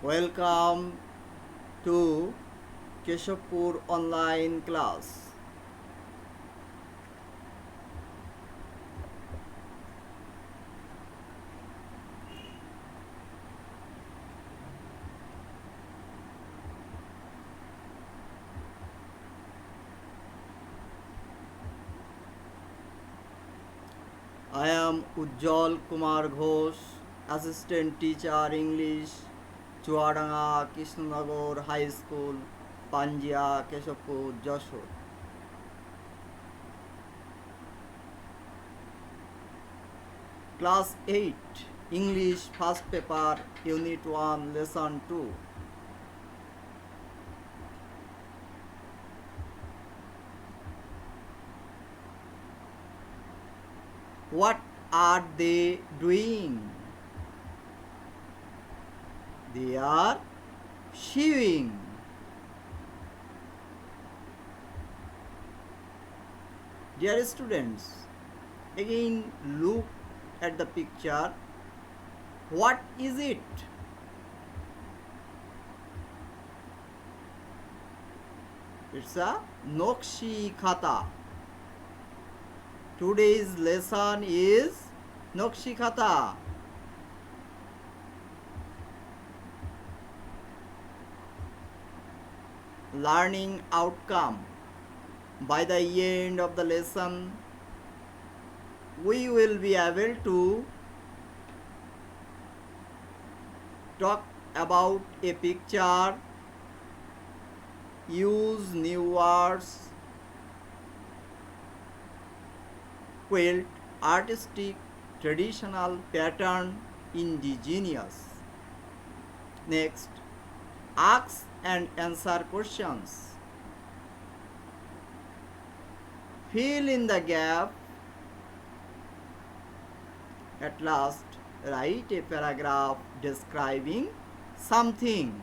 Welcome to Keshapur online class. I am Ujjwal Kumar Ghosh, Assistant Teacher English, Chuadanga Krishnanagar High School, Panjia, Keshapur, Joshua. Class 8, English First Paper, Unit 1, Lesson 2. What are they doing? They are shiving. Dear students, again look at the picture. What is it? It's a Nokshi Khata. Today's lesson is Nokshi Khata. Learning outcome. By the end of the lesson, we will be able to talk about a picture, use new words, quilt, artistic, traditional, pattern, indigenous. Next, ask and answer questions. Fill in the gap. At last, write a paragraph describing something.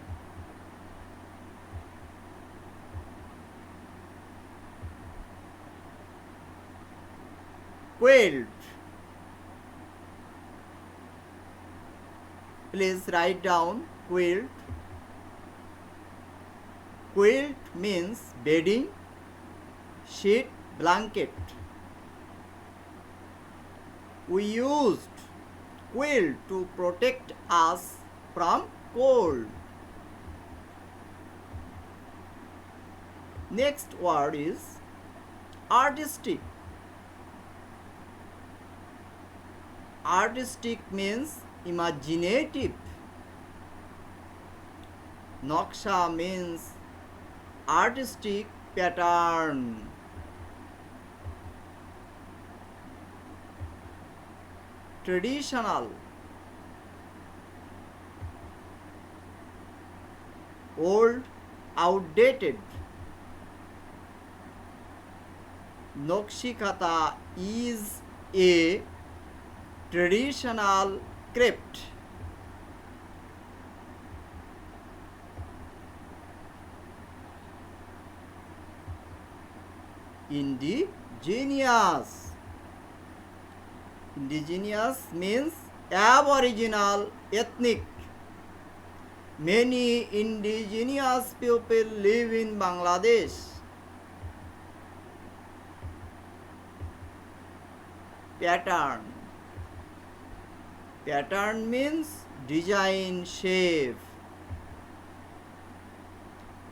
Quilt. Please write down quilt. Quilt means bedding, sheet, blanket. We used quilt to protect us from cold. Next word is artistic. Artistic means imaginative. Noksha means artistic pattern. Traditional. Old, outdated. Nokshi Khata is a traditional crypt. Indigenous. Indigenous means aboriginal, ethnic. Many indigenous people live in Bangladesh. Pattern. Pattern means design, shape.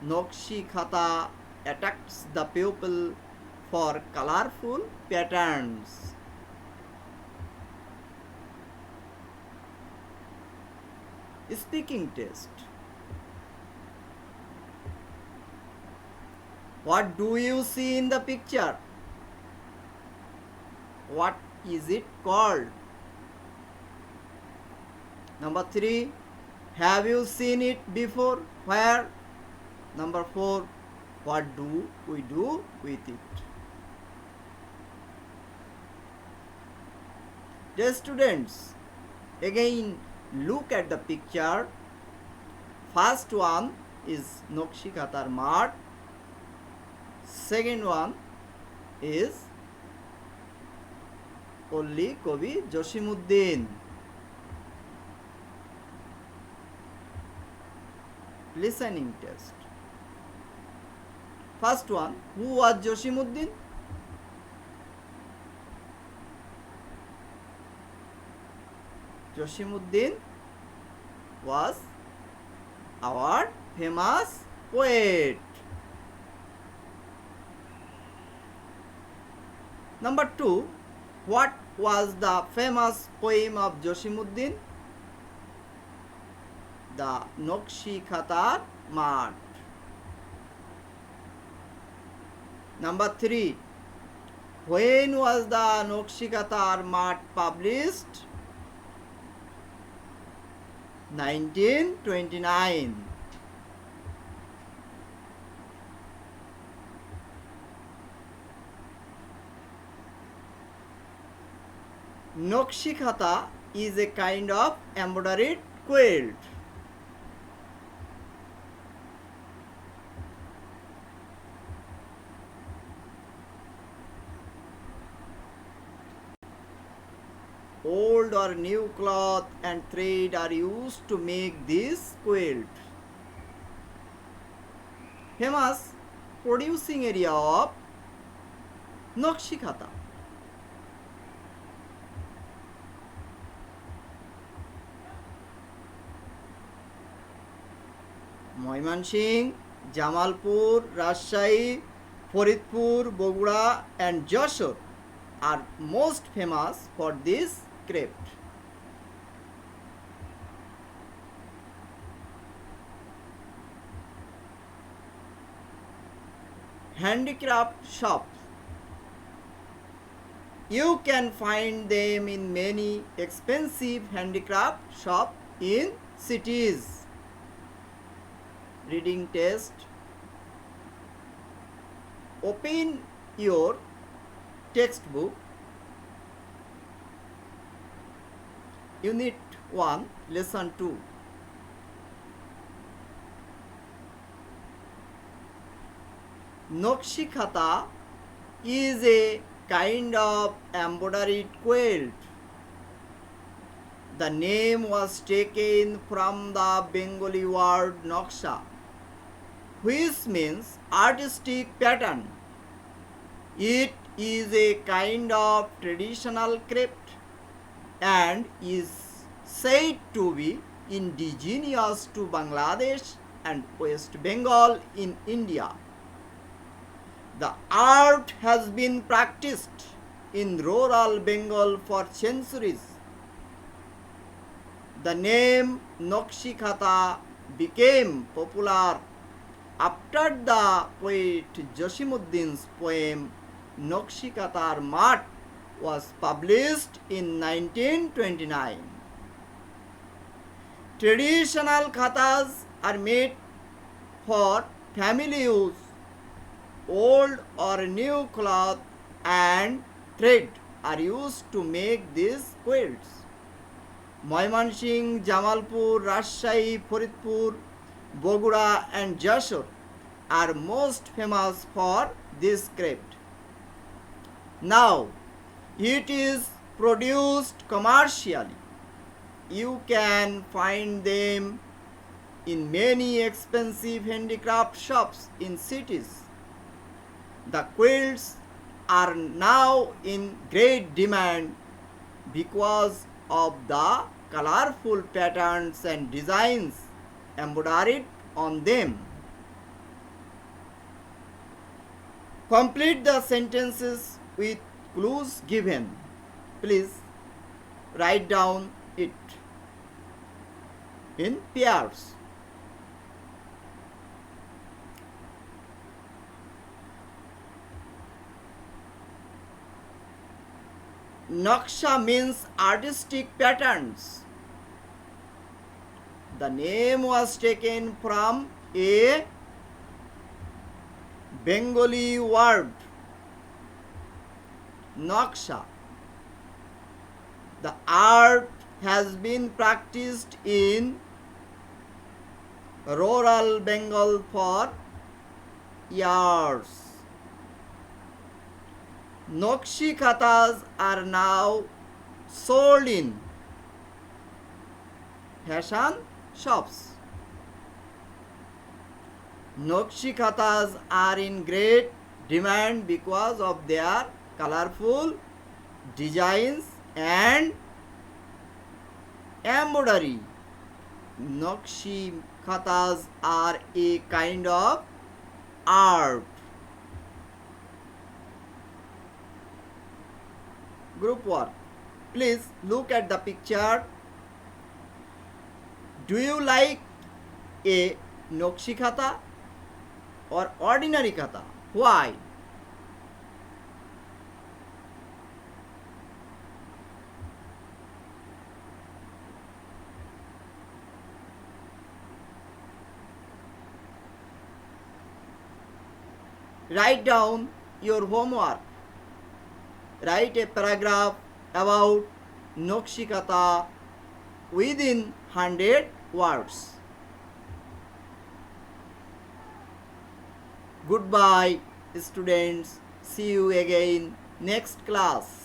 Nokshi Khata attracts the pupil for colorful patterns. Speaking test. What do you see in the picture? What is it called? Number 3. Have you seen it before? Where? Number 4. What do we do with it? Dear students, again look at the picture. First one is Nokshi Khatar mat. Second one is Kolli Kobi Josimuddin. listening test. First one, who was Josimuddin? Josimuddin was our famous poet. Number 2, what was the famous poem of Josimuddin? The Nokshi Khatar Mart. Number 3, when was the Nokshi Khatar Mart published? 1929. Nokshi Khata is a kind of embroidered quilt. Old or new cloth and thread are used to make this quilt. Famous producing area of Nokshi Khata. Moymanshing, Jamalpur, Rajshahi, Faridpur, Bogura and Jashore are most famous for this craft. Handicraft shops. You can find them in many expensive handicraft shops in cities. Reading test. Open your textbook. Unit 1, Lesson 2. Nokshi Khata is a kind of embroidered quilt. The name was taken from the Bengali word Noksha, which means artistic pattern. It is a kind of traditional craft and is said to be indigenous to Bangladesh and West Bengal in India. The art has been practiced in rural Bengal for centuries. The name Nokshi Khata became popular after the poet Josimuddin's poem Nokshi Khatar Mart was published in 1929. Traditional khatas are made for family use. Old or new cloth and thread are used to make these quilts. Moymanshing, Jamalpur, Rajshahi, Faridpur, Bogura and Jashore are most famous for this craft. Now, it is produced commercially. You can find them in many expensive handicraft shops in cities. The quilts are now in great demand because of the colorful patterns and designs embroidered on them. Complete the sentences with clues given. Please write down it in pairs. Naksha means artistic patterns. The name was taken from a Bengali word, Naksha. The art has been practiced in rural Bengal for years. Nokshi khatas are now sold in fashion shops. Nokshi khatas are in great demand because of their colorful designs and embroidery. Nokshi khatas are a kind of art. Group work. Please look at the picture. Do you like a Nokshi khata or ordinary khata? Why? Write down your homework. Write a paragraph about Nokshi khata within 100 words. Goodbye, students. See you again next class.